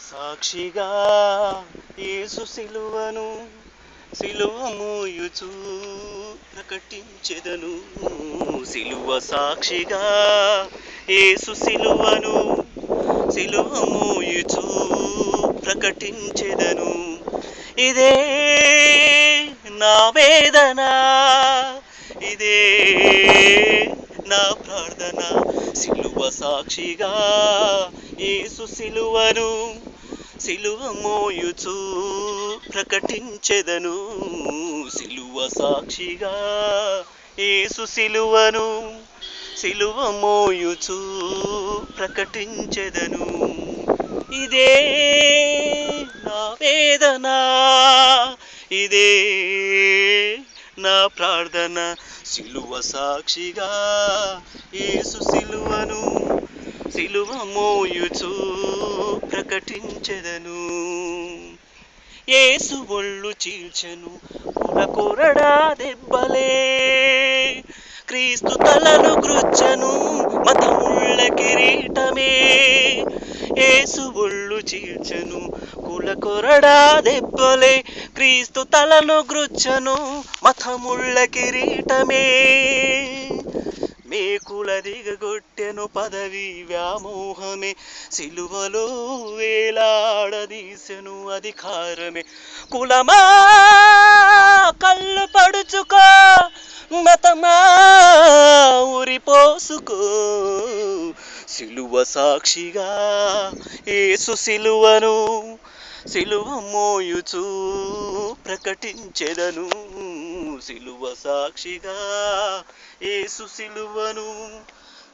సాక్షిగా యేసు సిలువను సిలువ మోయుచు ప్రకటించెదను. సిలువ సాక్షిగా యేసు సిలువను సిలువ మోయుచు ప్రకటించెదను. ఇదే నా వేదన, ఇదే నా ప్రార్థన. సిలువ సాక్షిగా యేసు సిలువను సిలువ మోయుచు ప్రకటించెదను. సిలువ సాక్షిగా యేసు సిలువను సిలువ మోయుచు ప్రకటించెదను. ఇదే నా వేదన, ఇదే నా ప్రార్థన. సిలువ సాక్షిగా యేసు సిలువను సిలువ మోయుచు ప్రకటించెదను. యేసు ఒళ్ళు చీల్చెను కొరడా దెబ్బలే, క్రీస్తు తలను గ్రుచ్చెను మతముళ్ళ కిరీటమే. యేసు ఒళ్ళు చీల్చెను కొరడా దెబ్బలే, క్రీస్తు తలను గ్రుచ్చెను మతముళ్ళ కిరీటమే. మేకుల దిగగొట్టెను పదవి వ్యామోహమే, సిలువలో వేలాడదీసెను అధికారమే. కులమా కళ్ళు పడుచుకో, మతమా ఉరిపోసుకో. సిలువ సాక్షిగా యేసు సిలువను సిలువ మోయుచు ప్రకటించెదను. సిలువ సాక్షిగా యేసు సిలువను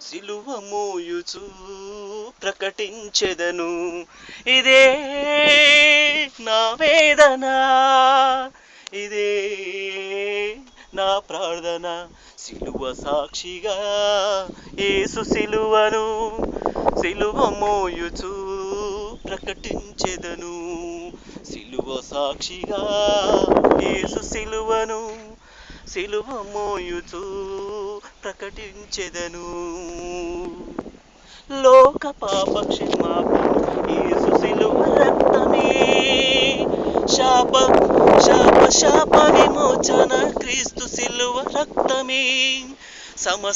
సిలువ మోయుచు ప్రకటించెదను. ఇదే నా వేదన, ఇదే నా ప్రార్థన. సిలువ సాక్షిగా యేసు సిలువను సిలువ మోయుచు ప్రకటించెదను. సిలువ సాక్షిగా యేసు సిలువను సిలువ మోయుచు ప్రకటించెదను. లోక పాప క్షమాపణ యేసు సిలువ రక్తమే, శాప శాప శాప విమోచన క్రీస్తు సిలువ రక్తమే.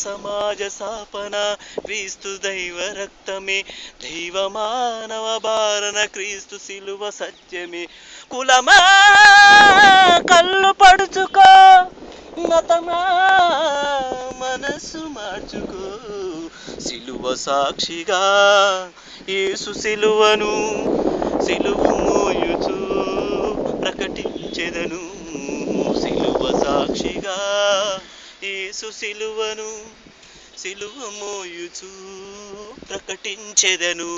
సమాజ స్థాపన క్రీస్తు దైవ రక్తమే, దైవ మానవ భారణ క్రీస్తు సిలువ సత్యమే. కులమా కళ్ళు పడుచుకో, మతమా మనసు మార్చుకో. సిలువ సాక్షిగా యేసు సిలువను సిలువ మోయుచు ప్రకటించెదను. సిలువ సాక్షిగా యేసు సిలువను సిలువ మోయుచు ప్రకటించెదను.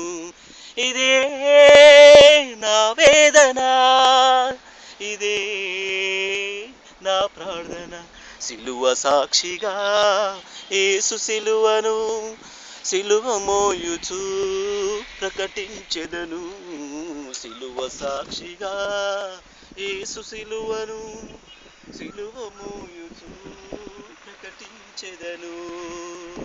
ఇదే నా వేదన, ఇదే నా ప్రార్థన. సిలువ సాక్షిగా యేసు సిలువను సిలువ మోయుచు ప్రకటించెదను. సిలువ సాక్షిగా యేసు సిలువను సిలువ మోయుచు ప్రకటించెదను.